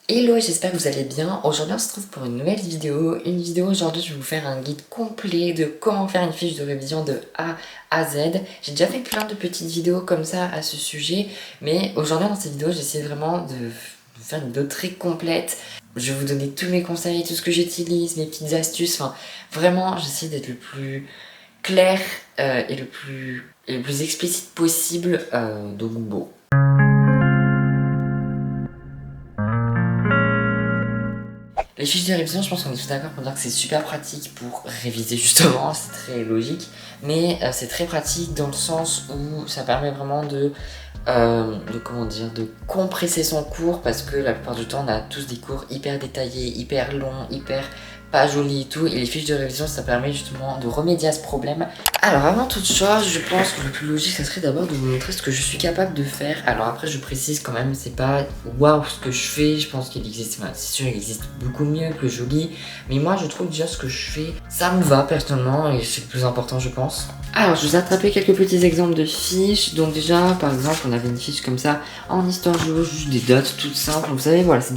Hello, j'espère que vous allez bien. Aujourd'hui, on se retrouve pour une nouvelle vidéo. Aujourd'hui, je vais vous faire un guide complet de comment faire une fiche de révision de A à Z. J'ai déjà fait plein de petites vidéos comme ça à ce sujet, mais aujourd'hui, dans cette vidéo, j'essaie vraiment de faire une vidéo très complète. Je vais vous donner tous mes conseils, tout ce que j'utilise, mes petites astuces. Enfin, vraiment, j'essaie d'être le plus clair et le plus explicite possible. Donc bon. Les fiches de révision, je pense qu'on est tous d'accord pour dire que c'est super pratique pour réviser justement, c'est très logique, mais c'est très pratique dans le sens où ça permet vraiment de compresser son cours parce que la plupart du temps on a tous des cours hyper détaillés, hyper longs, hyper pas jolis et tout, et les fiches de révision ça permet justement de remédier à ce problème. Alors avant toute chose, je pense que le plus logique ça serait d'abord de vous montrer ce que je suis capable de faire. Alors après je précise quand même, c'est pas waouh ce que je fais, je pense qu'il existe, c'est sûr il existe beaucoup mieux, plus joli, mais moi je trouve déjà ce que je fais, ça me va personnellement et c'est le plus important je pense. Alors je vous ai attrapé quelques petits exemples de fiches, donc déjà par exemple on avait une fiche comme ça en histoire géo, juste des dates toutes simples, vous savez voilà c'est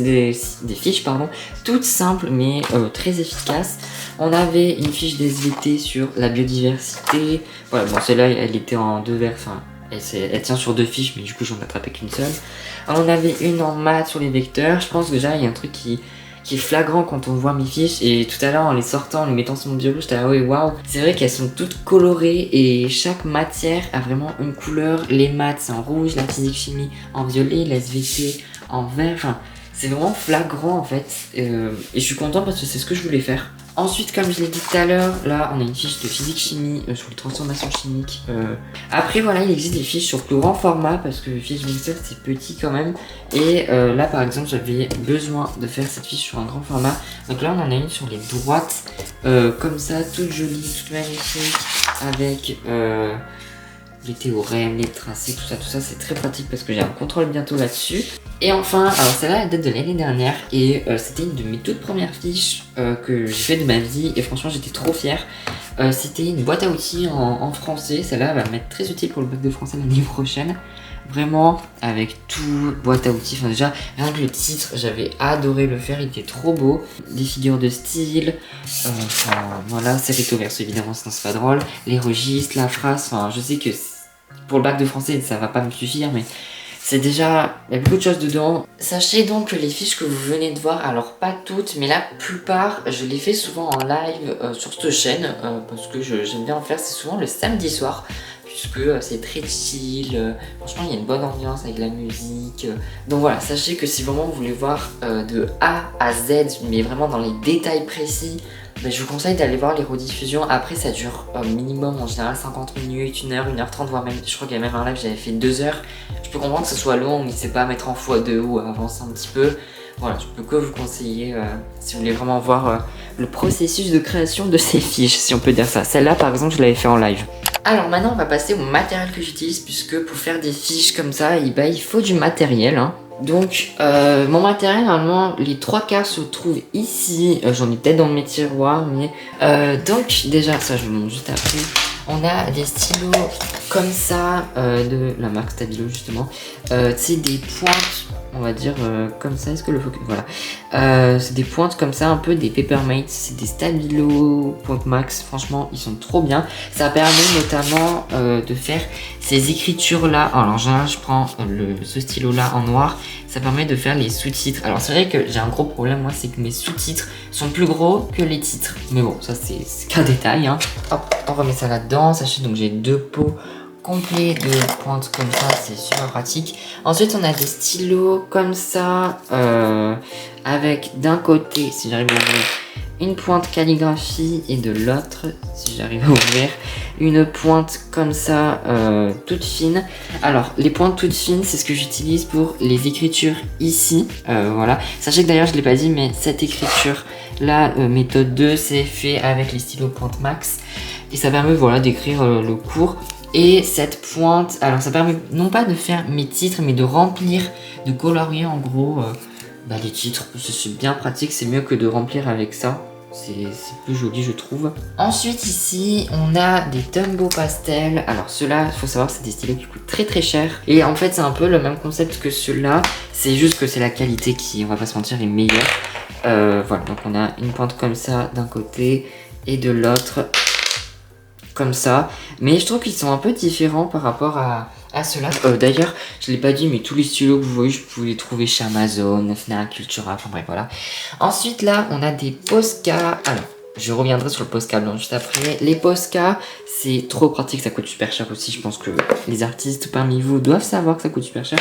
des fiches pardon, toutes simples mais très efficaces. On avait une fiche d'SVT sur la biodiversité, voilà bon celle-là elle était en deux vers, enfin elle tient sur deux fiches mais du coup j'en ai attrapé qu'une seule. On avait une en maths sur les vecteurs, je pense que déjà il y a un truc qui est flagrant quand on voit mes fiches, et tout à l'heure en les sortant, en les mettant sur mon bureau, j'étais là ouais waouh, c'est vrai qu'elles sont toutes colorées et chaque matière a vraiment une couleur. Les maths c'est en rouge, la physique chimie en violet, la SVT en vert, enfin c'est vraiment flagrant en fait, et je suis content parce que c'est ce que je voulais faire. Ensuite, comme je l'ai dit tout à l'heure, là on a une fiche de physique chimie sur les transformations chimiques. Après voilà, il existe des fiches sur plus grand format parce que fiche Mixer c'est petit quand même. Et là par exemple j'avais besoin de faire cette fiche sur un grand format. Donc là on en a une sur les droites, comme ça, toute jolie, toute magnifique, avec les théorèmes, les tracés, tout ça c'est très pratique parce que j'ai un contrôle bientôt là-dessus. Et enfin, alors celle-là elle date de l'année dernière et c'était une de mes toutes premières fiches que j'ai fait de ma vie et franchement j'étais trop fière. C'était une boîte à outils en français, celle-là va m'être très utile pour le bac de français l'année prochaine. Vraiment, avec tout, boîte à outils, enfin déjà, rien que le titre, j'avais adoré le faire, il était trop beau. Des figures de style, enfin voilà, c'est recto verso évidemment, sinon c'est pas drôle. Les registres, la phrase, enfin je sais que pour le bac de français ça va pas me suffire, mais c'est déjà, il y a beaucoup de choses dedans. Sachez donc que les fiches que vous venez de voir, alors pas toutes, mais la plupart, je les fais souvent en live sur cette chaîne, parce que j'aime bien en faire, c'est souvent le samedi soir, puisque c'est très chill, franchement il y a une bonne ambiance avec la musique. Donc voilà, sachez que si vraiment vous voulez voir de A à Z, mais vraiment dans les détails précis, je vous conseille d'aller voir les rediffusions. Après ça dure minimum en général 50 minutes, 1h, 1h30, voire même, je crois qu'il y a même un live j'avais fait 2 heures. Je peux comprendre que ce soit long, n'hésitez pas à mettre en x2 ou à avancer un petit peu. Voilà, je peux que vous conseiller si vous voulez vraiment voir le processus de création de ces fiches, si on peut dire ça. Celle-là par exemple je l'avais fait en live. Alors maintenant on va passer au matériel que j'utilise, puisque pour faire des fiches comme ça, il faut du matériel, hein. Donc mon matériel, normalement les 3 quarts se trouvent ici, j'en ai peut-être dans mes tiroirs, mais donc déjà ça je vous montre juste après. On a des stylos comme ça, de la marque Stabilo justement, c'est des pointes, on va dire comme ça, est-ce que le focus, voilà, c'est des pointes comme ça, un peu des Papermates, c'est des Stabilo Point Max, franchement ils sont trop bien, ça permet notamment de faire ces écritures là. Alors en général je prends ce stylo là en noir, ça permet de faire les sous-titres. Alors c'est vrai que j'ai un gros problème moi, c'est que mes sous-titres sont plus gros que les titres, mais bon ça c'est qu'un détail, hein. Hop, on remet ça là-dedans, sachez donc j'ai 2 pots complets de pointes comme ça, c'est super pratique. Ensuite on a des stylos comme ça, avec d'un côté, si j'arrive à ouvrir, une pointe calligraphie et de l'autre, si j'arrive à ouvrir, une pointe comme ça, toute fine. Alors les pointes toutes fines c'est ce que j'utilise pour les écritures ici, voilà. Sachez que d'ailleurs je l'ai pas dit, mais cette écriture là, méthode 2, c'est fait avec les stylos Point Max et ça permet voilà d'écrire le cours. Et cette pointe, alors ça permet non pas de faire mes titres, mais de remplir, de colorier en gros les titres. C'est bien pratique, c'est mieux que de remplir avec ça. c'est plus joli je trouve. Ensuite ici on a des Tombow Pastel. Alors ceux-là, il faut savoir que c'est des stylos qui coûtent très cher. Et en fait c'est un peu le même concept que ceux-là. C'est juste que c'est la qualité qui, on va pas se mentir, est meilleure. Voilà, donc on a une pointe comme ça d'un côté et de l'autre comme ça. Mais je trouve qu'ils sont un peu différents par rapport à ceux-là. D'ailleurs, je l'ai pas dit, mais tous les stylos que vous voyez, je pouvais les trouver chez Amazon, Fnac, Cultura, enfin bref, voilà. Ensuite, là, on a des Posca. Alors, je reviendrai sur le Posca blanc juste après. Les Posca, c'est trop pratique, ça coûte super cher aussi. Je pense que les artistes parmi vous doivent savoir que ça coûte super cher.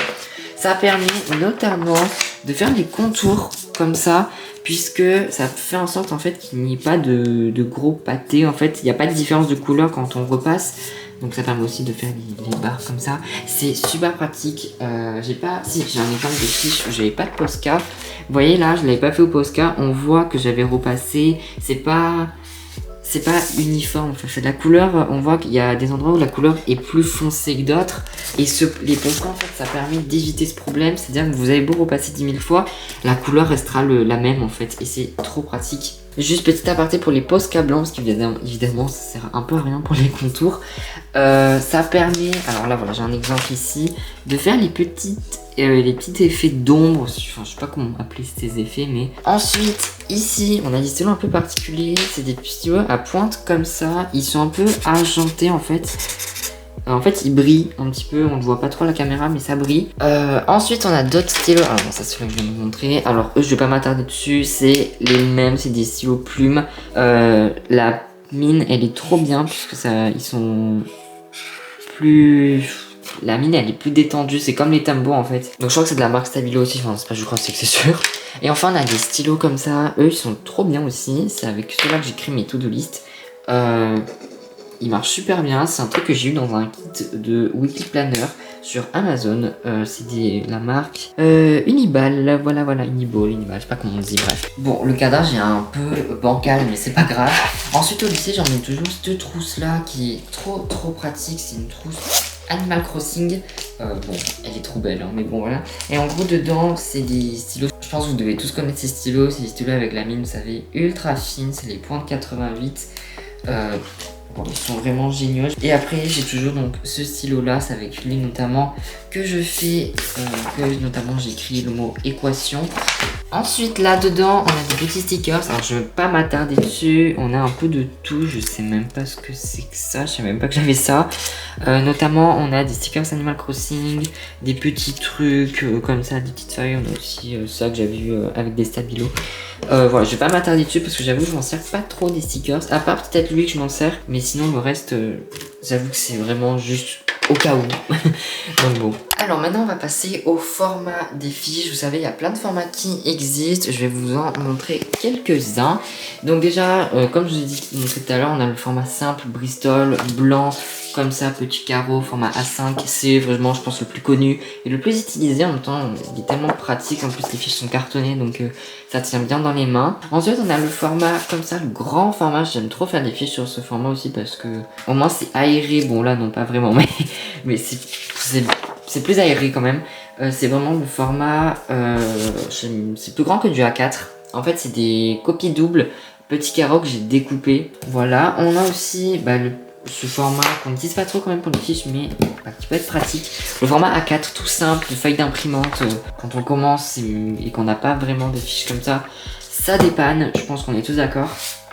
Ça a permis notamment de faire des contours comme ça, puisque ça fait en sorte en fait qu'il n'y ait pas de gros pâtés. En fait, il n'y a pas de différence de couleur quand on repasse. Donc ça permet aussi de faire des barres comme ça. C'est super pratique. J'ai un exemple de fiche où j'avais pas de Posca. Vous voyez là, je l'avais pas fait au Posca. On voit que j'avais repassé. C'est pas uniforme, enfin, c'est de la couleur, on voit qu'il y a des endroits où la couleur est plus foncée que d'autres. Et les Posca, en fait, ça permet d'éviter ce problème. C'est-à-dire que vous avez beau repasser 10 000 fois, la couleur restera la même en fait. Et c'est trop pratique. Juste petit aparté pour les Posca blancs, parce qu'évidemment ça sert un peu à rien pour les contours. Ça permet, alors là voilà, j'ai un exemple ici, de faire les petits effets d'ombre. Enfin, je sais pas comment appeler ces effets, mais ensuite ici on a des stylos un peu particuliers. C'est des stylos à pointe comme ça. Ils sont un peu argentés en fait. En fait, il brille un petit peu, on ne voit pas trop à la caméra, mais ça brille. Ensuite, on a d'autres stylos. Alors, bon, ça, c'est celui que je vais vous montrer. Alors, eux, je vais pas m'attarder dessus. C'est les mêmes, c'est des stylos plumes. La mine, elle est trop bien, puisque ils sont plus... La mine, elle est plus détendue. C'est comme les Tombow, en fait. Donc, je crois que c'est de la marque Stabilo aussi. Enfin, c'est pas, je crois, c'est que c'est sûr. Et enfin, on a des stylos comme ça. Eux, ils sont trop bien aussi. C'est avec ceux-là que j'écris mes to-do list. Il marche super bien, c'est un truc que j'ai eu dans un kit de Weekly Planner sur Amazon. C'est la marque Uniball, voilà, Uniball, je sais pas comment on dit, bref. Bon, le cadrage est un peu bancal, mais c'est pas grave. Ensuite, au lycée, j'en ai toujours cette trousse-là qui est trop pratique. C'est une trousse Animal Crossing. Bon, elle est trop belle, hein, mais bon, voilà. Et en gros, dedans, c'est des stylos. Je pense que vous devez tous connaître ces stylos. C'est des stylos avec la mine, vous savez, ultra fine. C'est les points de 88. Bon, ils sont vraiment géniaux. Et après, j'ai toujours donc ce stylo-là, c'est avec lui notamment que je fais, notamment j'écris le mot équation. Ensuite, là-dedans, on a des petits stickers. Alors, je ne vais pas m'attarder dessus. On a un peu de tout. Je sais même pas ce que c'est que ça. Je sais même pas que j'avais ça. Notamment, on a des stickers Animal Crossing, des petits trucs comme ça, des petites feuilles. On a aussi ça que j'avais vu avec des stabilos. Voilà, je vais pas m'attarder dessus parce que j'avoue que je m'en sers pas trop des stickers. À part peut-être lui que je m'en sers. Mais sinon, le reste, j'avoue que c'est vraiment juste au cas où. Donc bon. Alors maintenant on va passer au format des fiches. Vous savez, il y a plein de formats qui existent. Je vais vous en montrer quelques-uns. Donc déjà, comme je vous ai dit tout à l'heure, on a le format simple, Bristol, blanc, comme ça, petit carreau, format A5. C'est vraiment, je pense, le plus connu et le plus utilisé. En même temps, il est tellement pratique. En plus, les fiches sont cartonnées, donc ça tient bien dans les mains. Ensuite, on a le format comme ça, le grand format. J'aime trop faire des fiches sur ce format aussi parce que au moins c'est aéré. Bon là, non pas vraiment, mais c'est plus aéré quand même. C'est vraiment le format, c'est plus grand que du A4. En fait, c'est des copies doubles, petits carreaux que j'ai découpés. Voilà, on a aussi ce format qu'on n'utilise pas trop quand même pour les fiches, mais qui peut être pratique. Le format A4 tout simple, de feuille d'imprimante, quand on commence et qu'on n'a pas vraiment de fiches comme ça, ça dépanne, je pense qu'on est tous d'accord.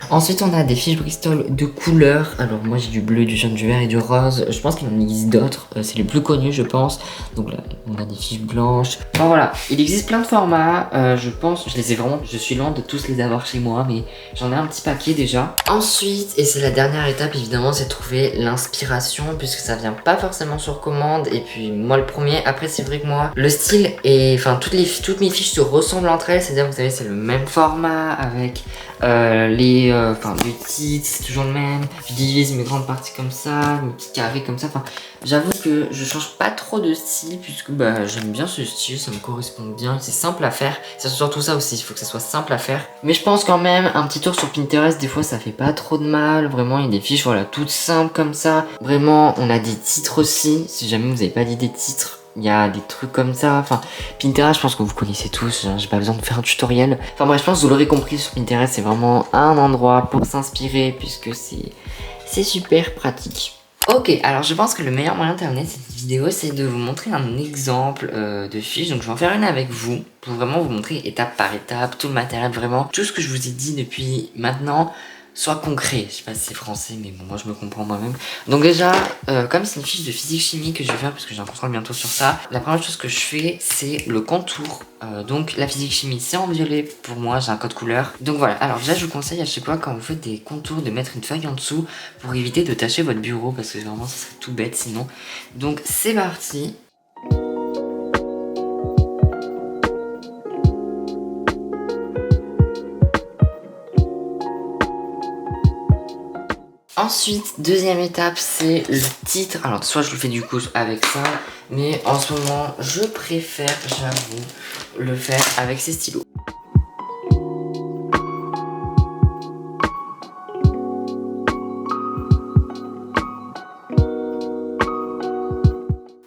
Ensuite, on a des fiches Bristol de couleurs. Alors, moi j'ai du bleu, du jaune, du vert et du rose. Je pense qu'il en existe d'autres. C'est les plus connus, je pense. Donc là, on a des fiches blanches. Enfin voilà, il existe plein de formats. Je pense, je suis loin de tous les avoir chez moi, mais j'en ai un petit paquet déjà. Ensuite, et c'est la dernière étape évidemment, c'est de trouver l'inspiration, puisque ça vient pas forcément sur commande. Et puis moi le premier. Après, c'est vrai que moi, le style et enfin toutes mes fiches se ressemblent entre elles. C'est-à-dire, vous savez, c'est le même format avec le titre, c'est toujours le même. Je divise mes grandes parties comme ça, mes petits carrés comme ça. Enfin, j'avoue que je change pas trop de style puisque j'aime bien ce style, ça me correspond bien. C'est simple à faire. C'est surtout ça aussi, il faut que ça soit simple à faire. Mais je pense quand même, un petit tour sur Pinterest, des fois ça fait pas trop de mal. Vraiment, il y a des fiches, voilà, toutes simples comme ça. Vraiment, on a des titres aussi. Si jamais vous n'avez pas dit des titres, il y a des trucs comme ça. Enfin, Pinterest, je pense que vous connaissez tous, j'ai pas besoin de faire un tutoriel. Enfin bref, je pense que vous l'aurez compris, sur Pinterest, c'est vraiment un endroit pour s'inspirer puisque c'est super pratique. Ok, alors je pense que le meilleur moyen de terminer cette vidéo, c'est de vous montrer un exemple de fiche. Donc je vais en faire une avec vous, pour vraiment vous montrer étape par étape, tout le matériel, vraiment. Tout ce que je vous ai dit depuis maintenant soit concret. Je sais pas si c'est français, mais bon, moi je me comprends moi-même. Donc déjà, comme c'est une fiche de physique-chimie que je vais faire, parce que j'ai un contrôle bientôt sur ça, la première chose que je fais, c'est le contour. Donc la physique-chimie, c'est en violet pour moi, j'ai un code couleur. Donc voilà, alors déjà je vous conseille à chaque fois quand vous faites des contours de mettre une feuille en dessous pour éviter de tacher votre bureau, parce que vraiment ça serait tout bête sinon. Donc c'est parti. Ensuite, deuxième étape, c'est le titre. Alors, soit je le fais du coup avec ça, mais en ce moment, je préfère, j'avoue, le faire avec ces stylos.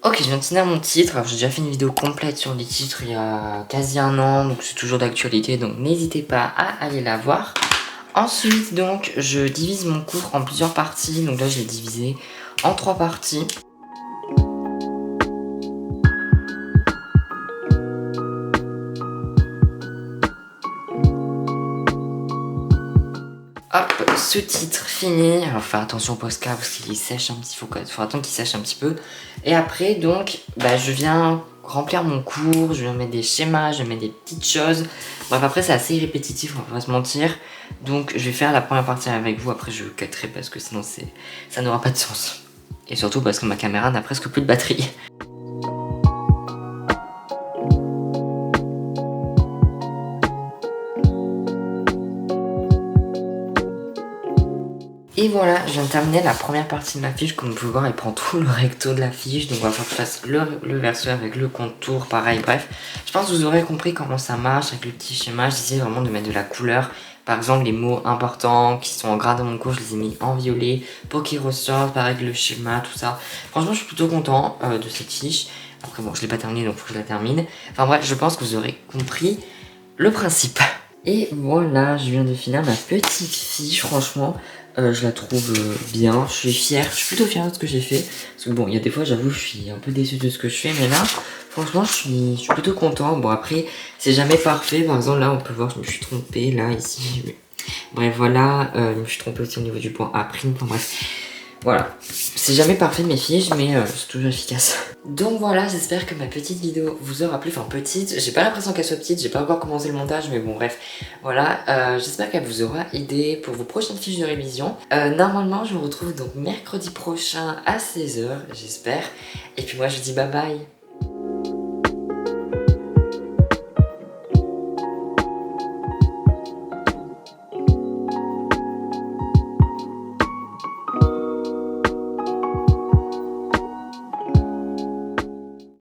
Ok, je viens de finir mon titre. Alors, j'ai déjà fait une vidéo complète sur les titres il y a quasi un an, donc c'est toujours d'actualité, donc n'hésitez pas à aller la voir. Ensuite, donc, je divise mon cours en plusieurs parties. Donc là, je l'ai divisé en 3 parties. Hop, ce titre fini. Alors, faire attention au Posca parce qu'il sèche un petit peu. Faut attendre qu'il sèche un petit peu. Et après, donc, je viens remplir mon cours. Je viens mettre des schémas, je vais mettre des petites choses. Bref, après, c'est assez répétitif, on va pas se mentir. Donc, je vais faire la première partie avec vous. Après, je cutterai parce que sinon, ça n'aura pas de sens. Et surtout parce que ma caméra n'a presque plus de batterie. Et voilà, je viens de terminer la première partie de ma fiche. Comme vous pouvez voir, elle prend tout le recto de la fiche. Donc on va faire que je fasse le verso avec le contour, pareil, bref. Je pense que vous aurez compris comment ça marche avec le petit schéma. J'essaie vraiment de mettre de la couleur. Par exemple, les mots importants qui sont en gras dans mon cours, je les ai mis en violet pour qu'ils ressortent, pareil avec le schéma, tout ça. Franchement, je suis plutôt content de cette fiche. Après bon, je l'ai pas terminée, donc il faut que je la termine. Enfin bref, je pense que vous aurez compris le principe. Et voilà, je viens de finir ma petite fiche, franchement, je la trouve bien, je suis fière, je suis plutôt fière de ce que j'ai fait. Parce que bon, il y a des fois, j'avoue, je suis un peu déçue de ce que je fais, mais là, franchement, je suis plutôt content. Bon, après, c'est jamais parfait, par exemple, là, on peut voir, je me suis trompée, là, ici, bref, voilà, je me suis trompée aussi au niveau du point A', enfin bref. Voilà, c'est jamais parfait mes fiches, mais c'est toujours efficace. Donc voilà, j'espère que ma petite vidéo vous aura plu, enfin petite, j'ai pas l'impression qu'elle soit petite, j'ai pas encore commencé le montage, mais bon bref, voilà, j'espère qu'elle vous aura aidé pour vos prochaines fiches de révision. Normalement, je vous retrouve donc mercredi prochain à 16 h, j'espère, et puis moi je vous dis bye bye.